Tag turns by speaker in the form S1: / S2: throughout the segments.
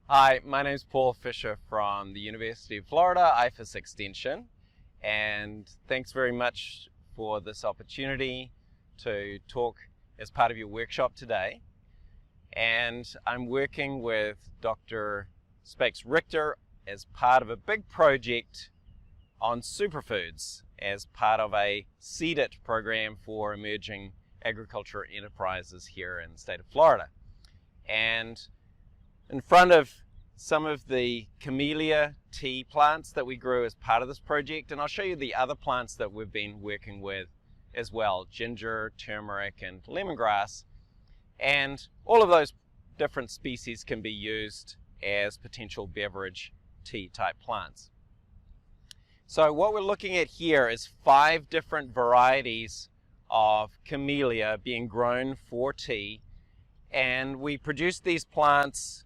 S1: Hi, my name is Paul Fisher from the University of Florida, IFAS Extension, and thanks very much for this opportunity to talk as part of your workshop today. And I'm working with Dr. Richter as part of a big project on superfoods as part of a CEDIT program for emerging agriculture enterprises here in the state of Florida. And in front of some of the camellia tea plants that we grew as part of this project, and I'll show you the other plants that we've been working with as well, ginger, turmeric, and lemongrass. And all of those different species can be used as potential beverage tea type plants. So what we're looking at here is 5 different varieties of camellia being grown for tea, and we produced these plants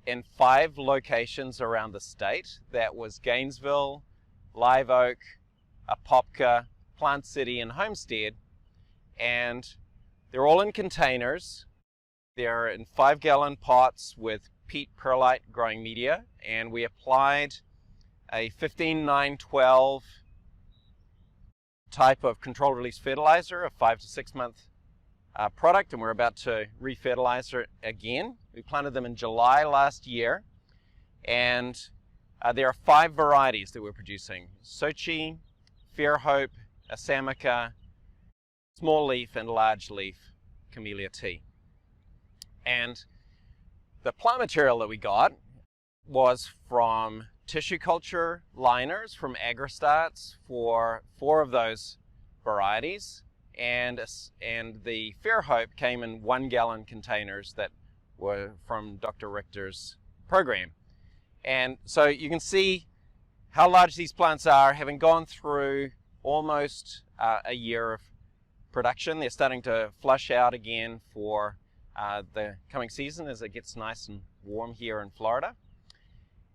S1: in 5 locations around the state. That was Gainesville, Live Oak, Apopka, Plant City, and Homestead. And they're all in containers. They're in 5-gallon pots with peat perlite growing media, and we applied a 15-9-12 type of controlled release fertilizer, a 5 to 6 month product, and we're about to refertilize it again. We planted them in July last year, and there are 5 varieties that we're producing: Sochi, Fairhope, Assamica, small leaf, and large leaf camellia tea. And the plant material that we got was from tissue culture liners from AgriStarts for 4 of those varieties, and the Fairhope came in 1-gallon containers that were from Dr. Richter's program. And so you can see how large these plants are, having gone through almost a year of production. They're starting to flush out again for the coming season as it gets nice and warm here in Florida.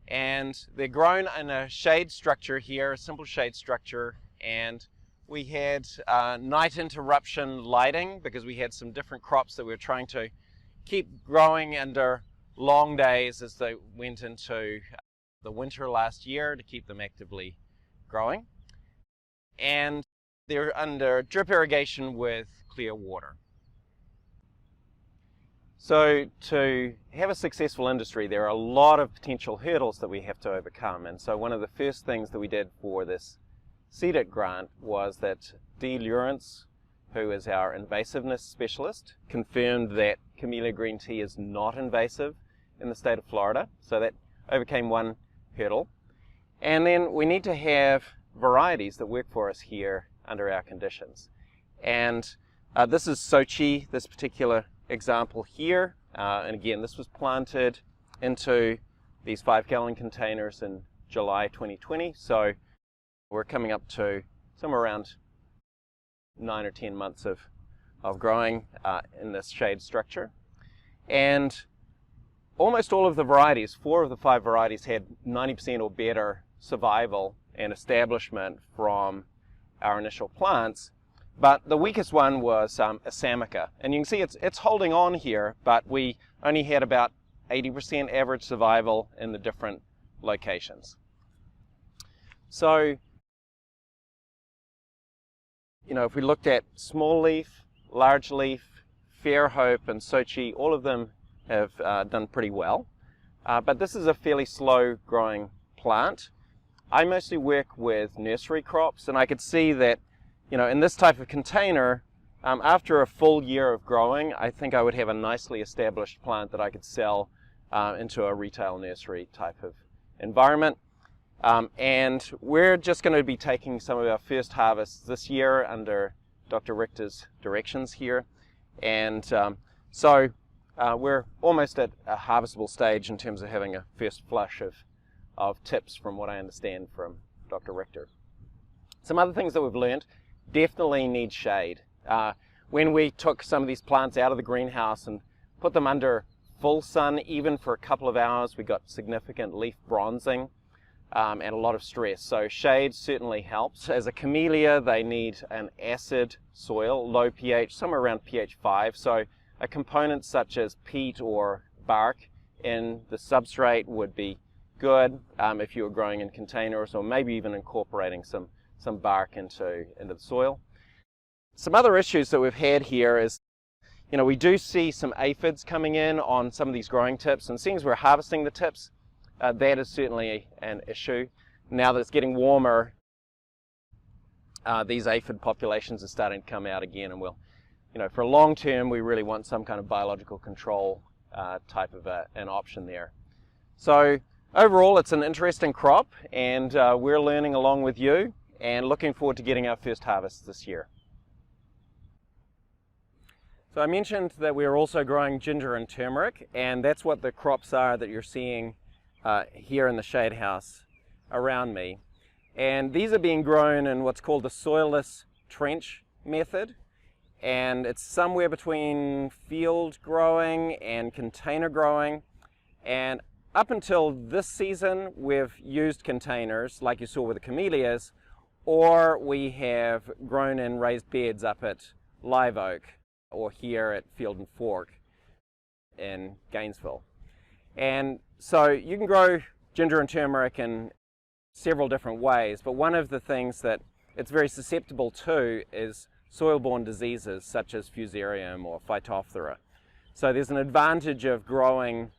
S1: And they're grown in a shade structure here, a simple shade structure, and we had night interruption lighting because we had some different crops that we were trying to keep growing under long days as they went into the winter last year to keep them actively growing. And they're under drip irrigation with clear water. So to have a successful industry, there are a lot of potential hurdles that we have to overcome. And so one of the first things that we did for this CEDIT grant was that Dee Lawrence, who is our invasiveness specialist, confirmed that camellia green tea is not invasive in the state of Florida. So that overcame one hurdle. And then we need to have varieties that work for us here under our conditions. And this is Sochi, this particular example here, and again, this was planted into these 5-gallon containers in July 2020, so we're coming up to somewhere around 9 or 10 months of growing in this shade structure. And almost all of the varieties, 4 of the 5 varieties, had 90% or better survival and establishment from our initial plants. But the weakest one was Assamica, and you can see it's holding on here, but we only had about 80% average survival in the different locations. So, you know, if we looked at small leaf, large leaf, Fairhope, and Sochi, all of them have done pretty well. But this is a fairly slow growing plant. I mostly work with nursery crops, and I could see that, you know, in this type of container, after a full year of growing, I think I would have a nicely established plant that I could sell into a retail nursery type of environment. And we're just going to be taking some of our first harvests this year under Dr. Richter's directions here. And so we're almost at a harvestable stage in terms of having a first flush of tips from what I understand from Dr. Richter. Some other things that we've learned: definitely need shade. When we took some of these plants out of the greenhouse and put them under full sun, even for a couple of hours, we got significant leaf bronzing and a lot of stress. So shade certainly helps. As a camellia, they need an acid soil, low pH, somewhere around pH 5. So a component such as peat or bark in the substrate would be good if you were growing in containers, or maybe even incorporating some bark into the soil. Some other issues that we've had here is, we do see some aphids coming in on some of these growing tips, and seeing as we're harvesting the tips, that is certainly an issue. Now that it's getting warmer, these aphid populations are starting to come out again, and for a long term, we really want some kind of biological control type of an option there. So overall, it's an interesting crop, and we're learning along with you, and looking forward to getting our first harvest this year. So I mentioned that we're also growing ginger and turmeric, and that's what the crops are that you're seeing here in the shade house around me. And these are being grown in what's called the soilless trench method, and it's somewhere between field growing and container growing. And up until this season, we've used containers like you saw with the camellias, or we have grown in raised beds up at Live Oak or here at Field and Fork in Gainesville. And so you can grow ginger and turmeric in several different ways, but one of the things that it's very susceptible to is soil-borne diseases such as Fusarium or Phytophthora. So there's an advantage of growing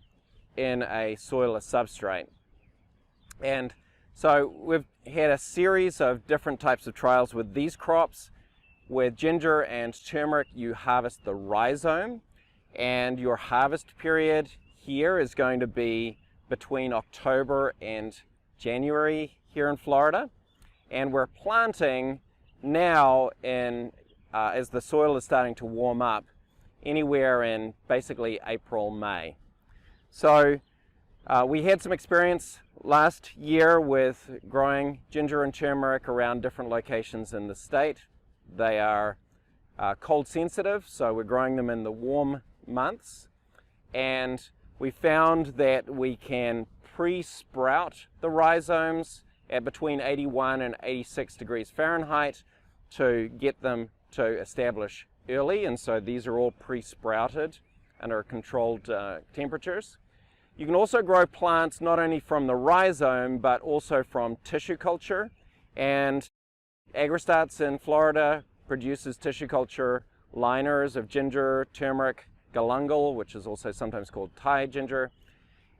S1: in a soilless substrate. And so we've had a series of different types of trials with these crops. With ginger and turmeric, you harvest the rhizome, and your harvest period here is going to be between October and January here in Florida. And we're planting now as the soil is starting to warm up, anywhere in basically April, May. So we had some experience last year with growing ginger and turmeric around different locations in the state. They are cold sensitive, so we're growing them in the warm months, and we found that we can pre-sprout the rhizomes at between 81 and 86 degrees Fahrenheit to get them to establish early, and so these are all pre-sprouted under controlled temperatures. You can also grow plants not only from the rhizome but also from tissue culture, and AgriStarts in Florida produces tissue culture liners of ginger, turmeric, galangal, which is also sometimes called Thai ginger,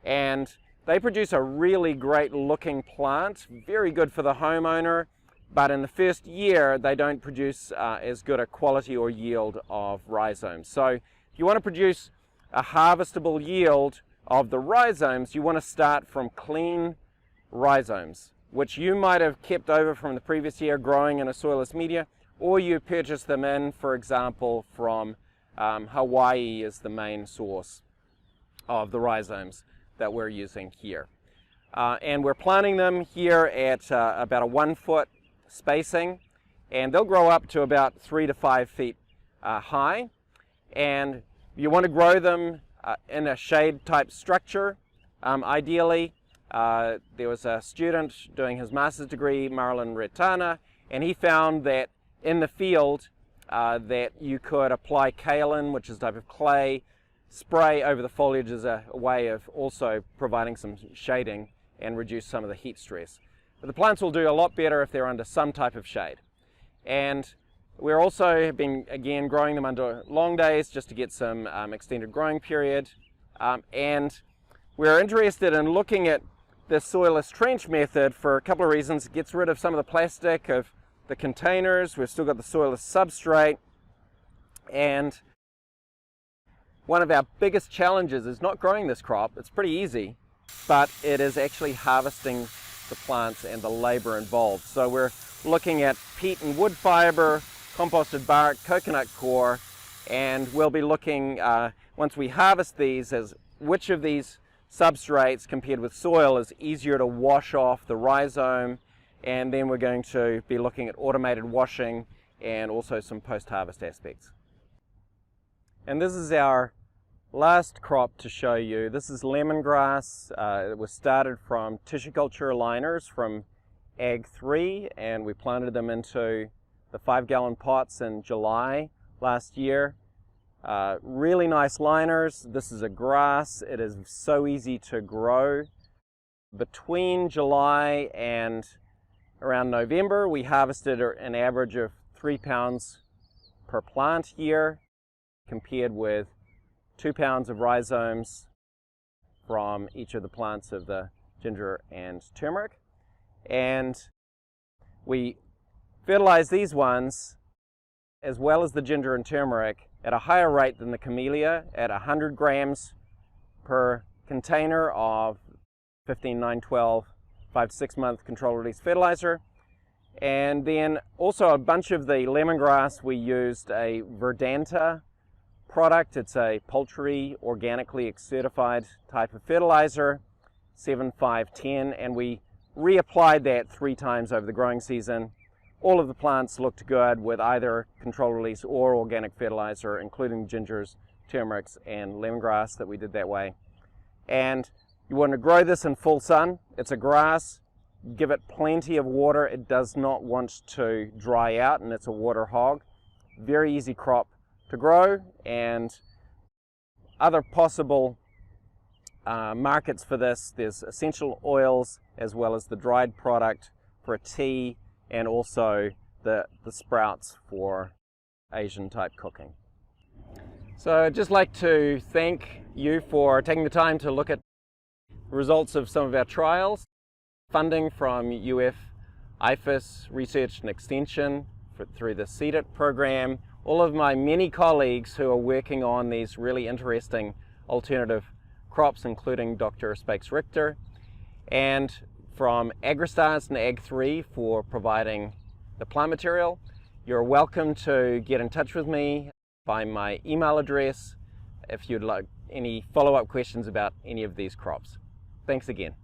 S1: and they produce a really great looking plant, very good for the homeowner, but in the first year they don't produce as good a quality or yield of rhizomes. So if you want to produce a harvestable yield of the rhizomes, you want to start from clean rhizomes, which you might have kept over from the previous year growing in a soilless media, or you purchase them in, for example, from Hawaii is the main source of the rhizomes that we're using here. And we're planting them here at about a 1 foot spacing, and they'll grow up to about 3 to 5 feet high. And you want to grow them in a shade type structure, ideally. There was a student doing his master's degree, Marilyn Retana, and he found that in the field that you could apply kaolin, which is a type of clay, spray over the foliage as a way of also providing some shading and reduce some of the heat stress. But the plants will do a lot better if they're under some type of shade. And we're also been, again, growing them under long days just to get some extended growing period. And we're interested in looking at the soilless trench method for a couple of reasons. It gets rid of some of the plastic of the containers. We've still got the soilless substrate. And one of our biggest challenges is not growing this crop. It's pretty easy, but it is actually harvesting the plants and the labor involved. So we're looking at peat and wood fiber, composted bark, coconut core, and we'll be looking, once we harvest these, as which of these substrates compared with soil is easier to wash off the rhizome, and then we're going to be looking at automated washing and also some post-harvest aspects. And this is our last crop to show you. This is lemongrass. It was started from tissue culture liners from Ag 3, and we planted them into the 5-gallon pots in July last year. Really nice liners. This is a grass. It is so easy to grow. Between July and around November, we harvested an average of 3 pounds per plant year, compared with 2 pounds of rhizomes from each of the plants of the ginger and turmeric. And we fertilize these ones, as well as the ginger and turmeric, at a higher rate than the camellia, at 100 grams per container of 15, 9, 12, 5 to 6 month controlled release fertilizer. And then also a bunch of the lemongrass, we used a Verdanta product. It's a poultry organically certified type of fertilizer, 7-5-10, and we reapplied that 3 times over the growing season. All of the plants looked good with either controlled release or organic fertilizer, including gingers, turmerics, and lemongrass that we did that way. And you want to grow this in full sun. It's a grass. Give it plenty of water. It does not want to dry out, and it's a water hog. Very easy crop to grow. And other possible markets for this, there's essential oils as well as the dried product for a tea, and also the sprouts for Asian type cooking. So I'd just like to thank you for taking the time to look at the results of some of our trials. Funding from UF IFAS Research and Extension through the CEDIT program. All of my many colleagues who are working on these really interesting alternative crops, including Dr. Spakes Richter, and from AgriStars and Ag3 for providing the plant material. You're welcome to get in touch with me by my email address if you'd like any follow-up questions about any of these crops. Thanks again.